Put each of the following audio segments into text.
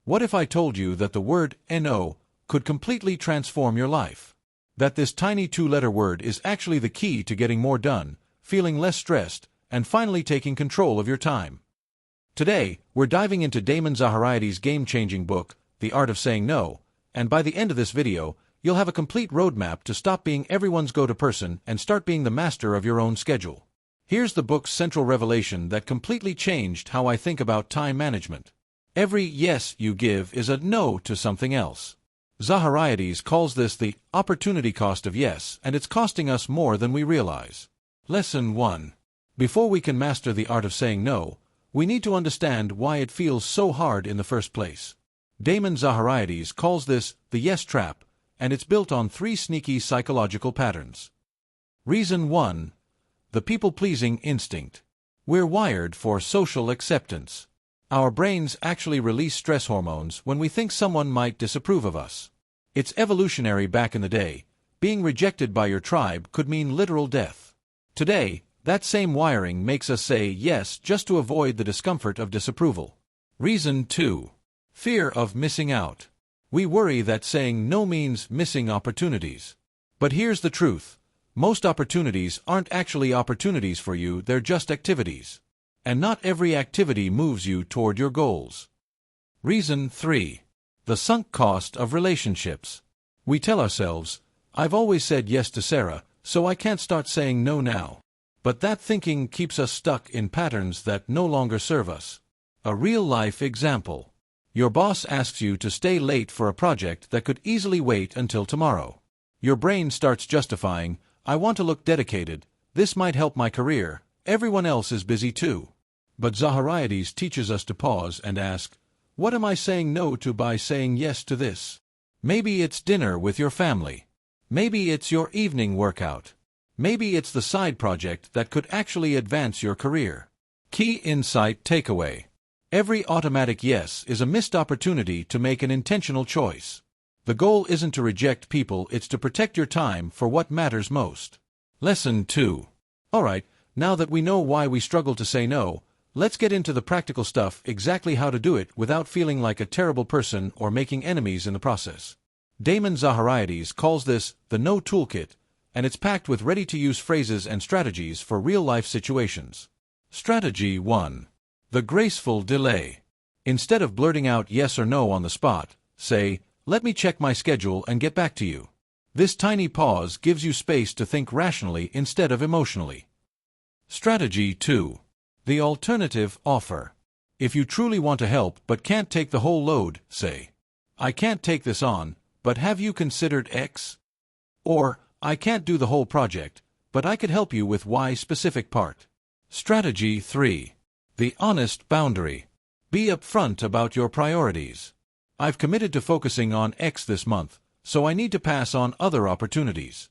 What if I told you that the word "no" could completely transform your life? That this tiny two-letter word is actually the key to getting more done, feeling less stressed, and finally taking control of your time. Today, we're diving into Damon Zahariades' game-changing book, The Art of Saying No, and by the end of this video, you'll have a complete roadmap to stop being everyone's go-to person and start being the master of your own schedule. Here's the book's central revelation that completely changed how I think about time management. Every yes you give is a no to something else. Zahariades calls this the opportunity cost of yes, and it's costing us more than we realize. Lesson 1. Before we can master the art of saying no, we need to understand why it feels so hard in the first place. Damon Zahariades calls this the yes trap, and it's built on 3 sneaky psychological patterns. Reason 1. The people-pleasing instinct. We're wired for social acceptance. Our brains actually release stress hormones when we think someone might disapprove of us. It's evolutionary back in the day. Being rejected by your tribe could mean literal death. Today, that same wiring makes us say yes just to avoid the discomfort of disapproval. Reason 2. Fear of missing out. We worry that saying no means missing opportunities. But here's the truth. Most opportunities aren't actually opportunities for you, they're just activities. And not every activity moves you toward your goals. Reason 3. The sunk cost of relationships. We tell ourselves, I've always said yes to Sarah, so I can't start saying no now. But that thinking keeps us stuck in patterns that no longer serve us. A real-life example. Your boss asks you to stay late for a project that could easily wait until tomorrow. Your brain starts justifying, I want to look dedicated, this might help my career, everyone else is busy too. But Zahariades teaches us to pause and ask, what am I saying no to by saying yes to this? Maybe it's dinner with your family. Maybe it's your evening workout. Maybe it's the side project that could actually advance your career. Key insight takeaway. Every automatic yes is a missed opportunity to make an intentional choice. The goal isn't to reject people, it's to protect your time for what matters most. Lesson 2. Alright, now that we know why we struggle to say no, let's get into the practical stuff, exactly how to do it without feeling like a terrible person or making enemies in the process. Damon Zahariades calls this the No Toolkit, and it's packed with ready-to-use phrases and strategies for real-life situations. Strategy 1. The graceful delay. Instead of blurting out yes or no on the spot, say, let me check my schedule and get back to you. This tiny pause gives you space to think rationally instead of emotionally. Strategy 2. The alternative offer. If you truly want to help but can't take the whole load, say, I can't take this on, but have you considered X? Or, I can't do the whole project, but I could help you with Y specific part. Strategy 3. The honest boundary. Be upfront about your priorities. I've committed to focusing on X this month, so I need to pass on other opportunities.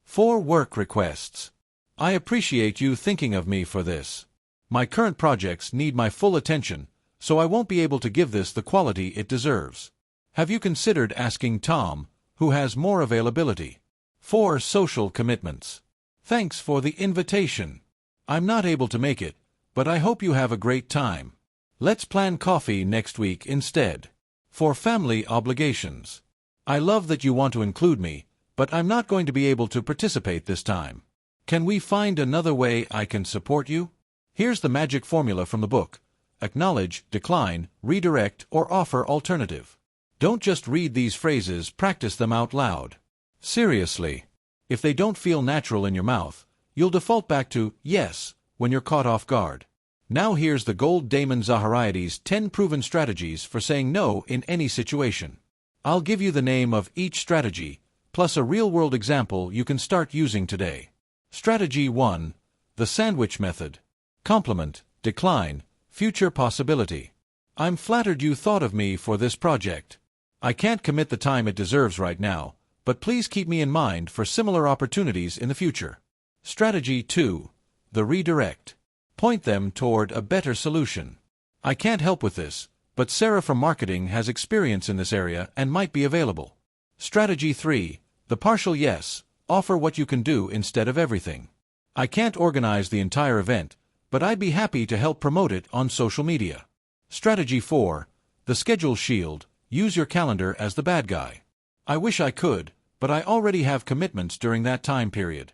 4 work requests. I appreciate you thinking of me for this. My current projects need my full attention, so I won't be able to give this the quality it deserves. Have you considered asking Tom, who has more availability? 4 social commitments. Thanks for the invitation. I'm not able to make it, but I hope you have a great time. Let's plan coffee next week instead. 4 family obligations. I love that you want to include me, but I'm not going to be able to participate this time. Can we find another way I can support you? Here's the magic formula from the book. Acknowledge, decline, redirect, or offer alternative. Don't just read these phrases, practice them out loud. Seriously. If they don't feel natural in your mouth, you'll default back to yes when you're caught off guard. Now here's the gold Damon Zahariades' 10 proven strategies for saying no in any situation. I'll give you the name of each strategy, plus a real-world example you can start using today. Strategy 1. The sandwich method. Compliment, decline, future possibility. I'm flattered you thought of me for this project. I can't commit the time it deserves right now, but please keep me in mind for similar opportunities in the future. Strategy 2. The redirect. Point them toward a better solution. I can't help with this, but Sarah from marketing has experience in this area and might be available. Strategy 3. The partial yes. Offer what you can do instead of everything. I can't organize the entire event, but I'd be happy to help promote it on social media. Strategy 4. The schedule shield, use your calendar as the bad guy. I wish I could, but I already have commitments during that time period.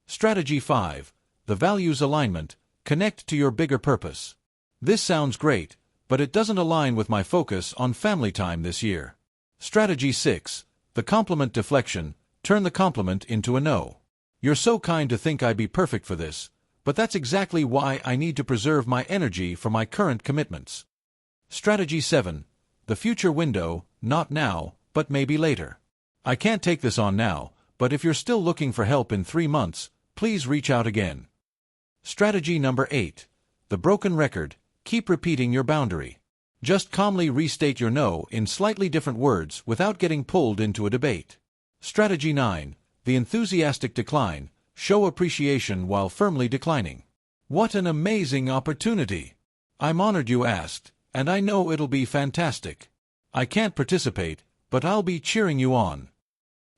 Strategy 5. The values alignment, connect to your bigger purpose. This sounds great, but it doesn't align with my focus on family time this year. Strategy 6. The compliment deflection, turn the compliment into a no. You're so kind to think I'd be perfect for this, but that's exactly why I need to preserve my energy for my current commitments. Strategy 7. The future window, not now, but maybe later. I can't take this on now, but if you're still looking for help in 3 months, please reach out again. Strategy number 8. The broken record, keep repeating your boundary. Just calmly restate your no in slightly different words without getting pulled into a debate. Strategy 9. The enthusiastic decline, show appreciation while firmly declining. What an amazing opportunity! I'm honored you asked, and I know it'll be fantastic. I can't participate, but I'll be cheering you on.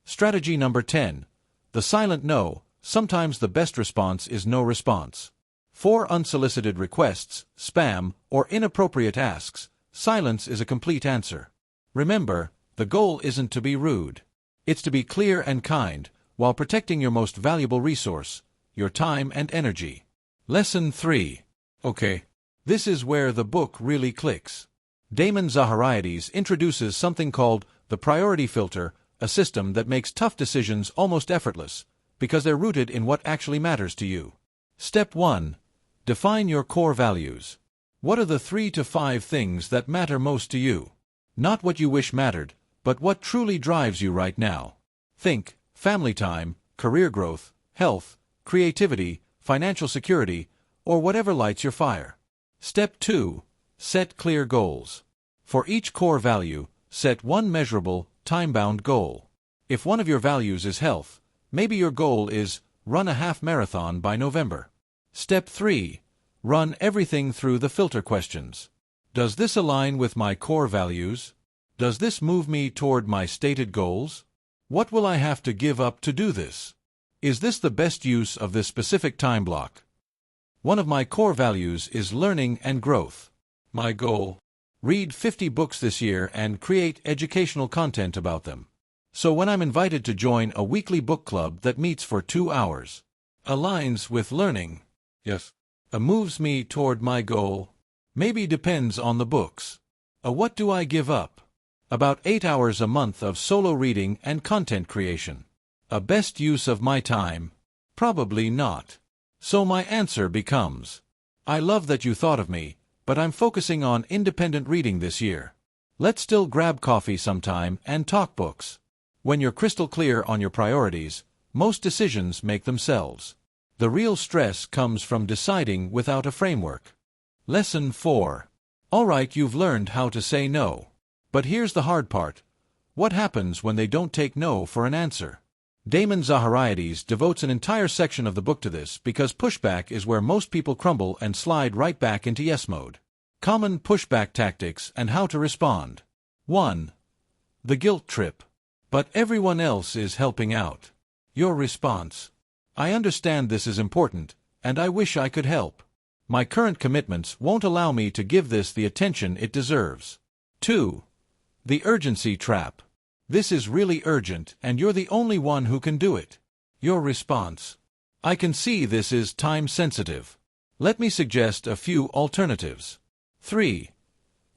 Strategy number 10. The silent no, sometimes the best response is no response. For unsolicited requests, spam, or inappropriate asks, silence is a complete answer. Remember, the goal isn't to be rude. It's to be clear and kind, while protecting your most valuable resource, your time and energy. Lesson 3. Okay. This is where the book really clicks. Damon Zahariades introduces something called the priority filter, a system that makes tough decisions almost effortless, because they're rooted in what actually matters to you. Step 1. Define your core values. What are the 3 to 5 things that matter most to you? Not what you wish mattered, but what truly drives you right now. Think family time, career growth, health, creativity, financial security, or whatever lights your fire. Step 2. Set clear goals. For each core value, set one measurable, time-bound goal. If one of your values is health, maybe your goal is run a half marathon by November. Step 3. Run everything through the filter questions. Does this align with my core values? Does this move me toward my stated goals? What will I have to give up to do this? Is this the best use of this specific time block? One of my core values is learning and growth. My goal: read 50 books this year and create educational content about them. So when I'm invited to join a weekly book club that meets for 2 hours, aligns with learning, yes, moves me toward my goal, maybe depends on the books. What do I give up? About 8 hours a month of solo reading and content creation. A best use of my time? Probably not. So my answer becomes, I love that you thought of me, but I'm focusing on independent reading this year. Let's still grab coffee sometime and talk books. When you're crystal clear on your priorities, most decisions make themselves. The real stress comes from deciding without a framework. Lesson 4. Alright, you've learned how to say no. But here's the hard part. What happens when they don't take no for an answer? Damon Zahariades devotes an entire section of the book to this because pushback is where most people crumble and slide right back into yes mode. Common pushback tactics and how to respond. 1. The guilt trip. But everyone else is helping out. Your response: I understand this is important, and I wish I could help. My current commitments won't allow me to give this the attention it deserves. 2. The urgency trap. This is really urgent, and you're the only one who can do it. Your response: I can see this is time-sensitive. Let me suggest a few alternatives. 3.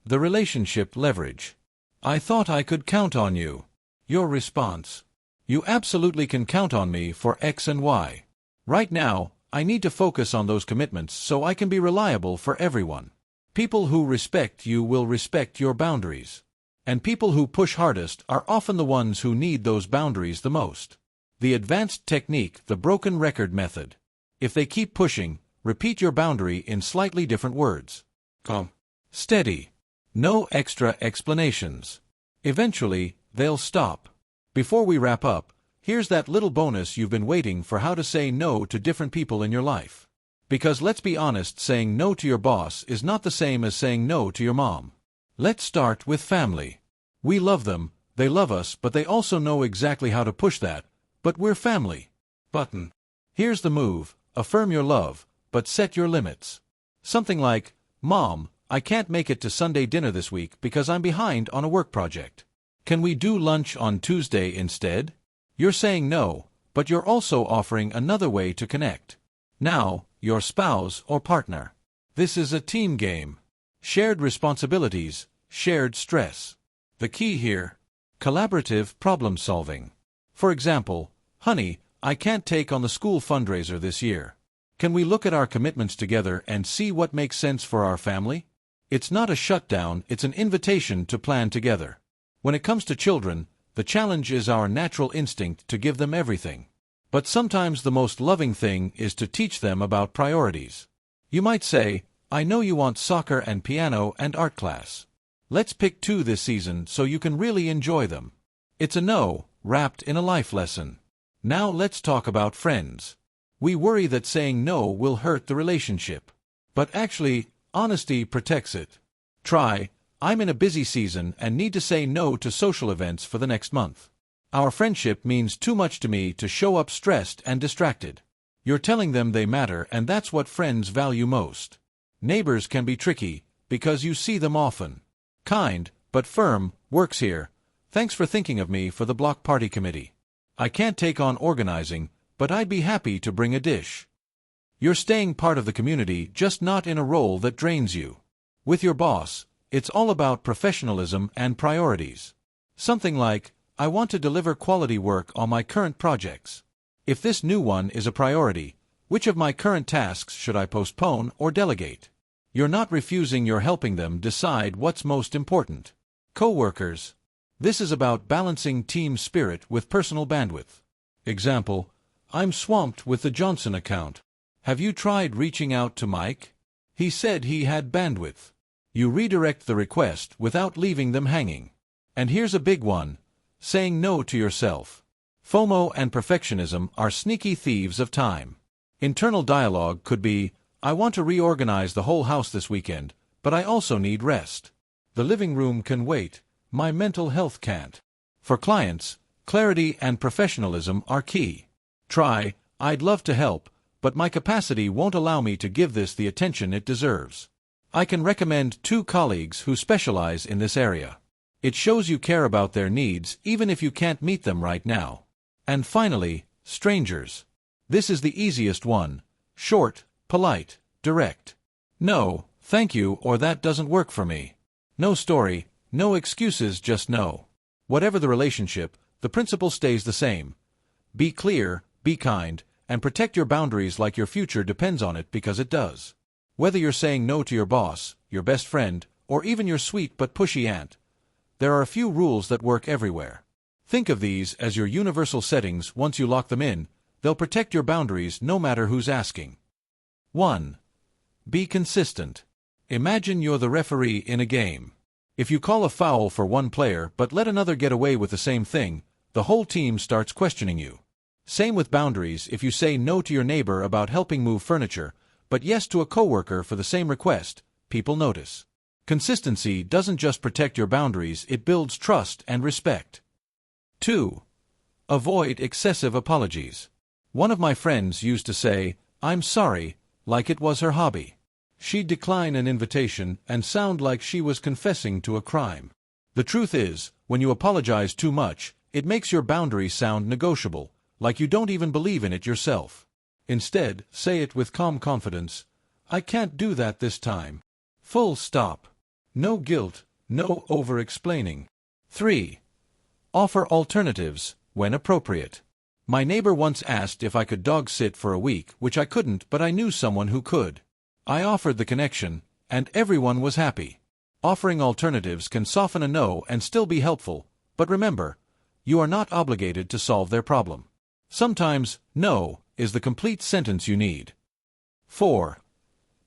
The relationship leverage. I thought I could count on you. Your response: you absolutely can count on me for X and Y. Right now, I need to focus on those commitments so I can be reliable for everyone. People who respect you will respect your boundaries. And people who push hardest are often the ones who need those boundaries the most. The advanced technique, the broken record method. If they keep pushing, repeat your boundary in slightly different words. Calm. Steady. No extra explanations. Eventually, they'll stop. Before we wrap up, here's that little bonus you've been waiting for: how to say no to different people in your life. Because let's be honest, saying no to your boss is not the same as saying no to your mom. Let's start with family. We love them, they love us, but they also know exactly how to push that, but we're family. Button. Here's the move: affirm your love, but set your limits. Something like, Mom, I can't make it to Sunday dinner this week because I'm behind on a work project. Can we do lunch on Tuesday instead? You're saying no, but you're also offering another way to connect. Now, your spouse or partner. This is a team game. Shared responsibilities, shared stress. The key here: collaborative problem solving. For example, honey, I can't take on the school fundraiser this year. Can we look at our commitments together and see what makes sense for our family? It's not a shutdown, it's an invitation to plan together. When it comes to children, the challenge is our natural instinct to give them everything. But sometimes the most loving thing is to teach them about priorities. You might say, I know you want soccer and piano and art class. Let's pick 2 this season so you can really enjoy them. It's a no, wrapped in a life lesson. Now let's talk about friends. We worry that saying no will hurt the relationship. But actually, honesty protects it. Try, I'm in a busy season and need to say no to social events for the next month. Our friendship means too much to me to show up stressed and distracted. You're telling them they matter, and that's what friends value most. Neighbors can be tricky, because you see them often. Kind, but firm, works here. Thanks for thinking of me for the block party committee. I can't take on organizing, but I'd be happy to bring a dish. You're staying part of the community, just not in a role that drains you. With your boss, it's all about professionalism and priorities. Something like, I want to deliver quality work on my current projects. If this new one is a priority, which of my current tasks should I postpone or delegate? You're not refusing, you're helping them decide what's most important. Co-workers. This is about balancing team spirit with personal bandwidth. Example, I'm swamped with the Johnson account. Have you tried reaching out to Mike? He said he had bandwidth. You redirect the request without leaving them hanging. And here's a big one: saying no to yourself. FOMO and perfectionism are sneaky thieves of time. Internal dialogue could be, I want to reorganize the whole house this weekend, but I also need rest. The living room can wait, my mental health can't. For clients, clarity and professionalism are key. Try, I'd love to help, but my capacity won't allow me to give this the attention it deserves. I can recommend 2 colleagues who specialize in this area. It shows you care about their needs even if you can't meet them right now. And finally, strangers. This is the easiest one. Short, polite, direct. No, thank you, or that doesn't work for me. No story, no excuses, just no. Whatever the relationship, the principle stays the same. Be clear, be kind, and protect your boundaries like your future depends on it, because it does. Whether you're saying no to your boss, your best friend, or even your sweet but pushy aunt, there are a few rules that work everywhere. Think of these as your universal settings. Once you lock them in, they'll protect your boundaries no matter who's asking. 1. Be consistent. Imagine you're the referee in a game. If you call a foul for one player but let another get away with the same thing, the whole team starts questioning you. Same with boundaries. If you say no to your neighbor about helping move furniture, but yes to a coworker for the same request, people notice. Consistency doesn't just protect your boundaries, it builds trust and respect. 2. Avoid excessive apologies. One of my friends used to say, I'm sorry, like it was her hobby. She'd decline an invitation and sound like she was confessing to a crime. The truth is, when you apologize too much, it makes your boundary sound negotiable, like you don't even believe in it yourself. Instead, say it with calm confidence. I can't do that this time. Full stop. No guilt, no over-explaining. 3. Offer alternatives, when appropriate. My neighbor once asked if I could dog sit for a week, which I couldn't, but I knew someone who could. I offered the connection, and everyone was happy. Offering alternatives can soften a no and still be helpful, but remember, you are not obligated to solve their problem. Sometimes, no is the complete sentence you need. 4.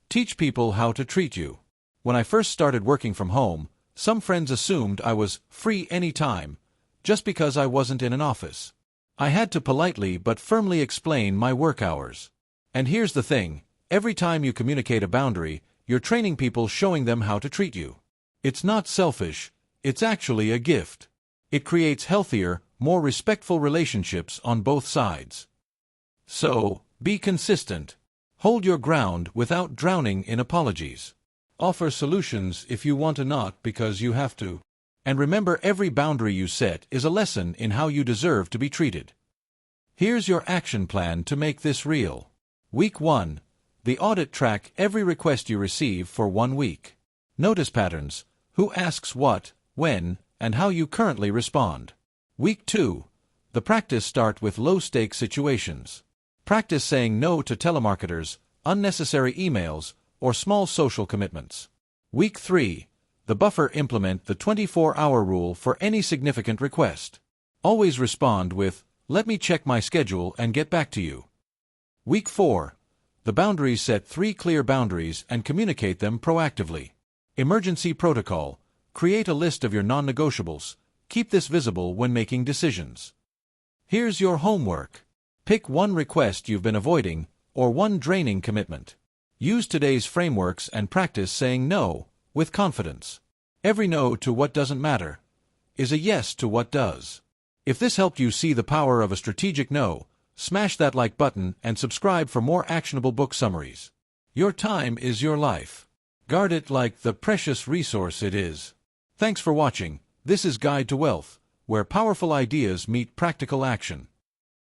Teach people how to treat you. When I first started working from home, some friends assumed I was free anytime, just because I wasn't in an office. I had to politely but firmly explain my work hours. And here's the thing, every time you communicate a boundary, you're training people, showing them how to treat you. It's not selfish, it's actually a gift. It creates healthier, more respectful relationships on both sides. So, be consistent. Hold your ground without drowning in apologies. Offer solutions if you want to, not because you have to. And remember, every boundary you set is a lesson in how you deserve to be treated. Here's your action plan to make this real. Week 1. The audit. Track every request you receive for 1 week. Notice patterns: who asks what, when, and how you currently respond. Week 2. The practice. Start with low-stakes situations. Practice saying no to telemarketers, unnecessary emails, or small social commitments. Week 3. The buffer. Implement the 24-hour rule for any significant request. Always respond with, "Let me check my schedule and get back to you." Week 4. The boundaries. Set 3 clear boundaries and communicate them proactively. Emergency protocol. Create a list of your non-negotiables. Keep this visible when making decisions. Here's your homework. Pick 1 request you've been avoiding, or 1 draining commitment. Use today's frameworks and practice saying no with confidence. Every no to what doesn't matter is a yes to what does. If this helped you see the power of a strategic no, smash that like button and subscribe for more actionable book summaries. Your time is your life. Guard it like the precious resource it is. Thanks for watching. This is Guide to Wealth, where powerful ideas meet practical action.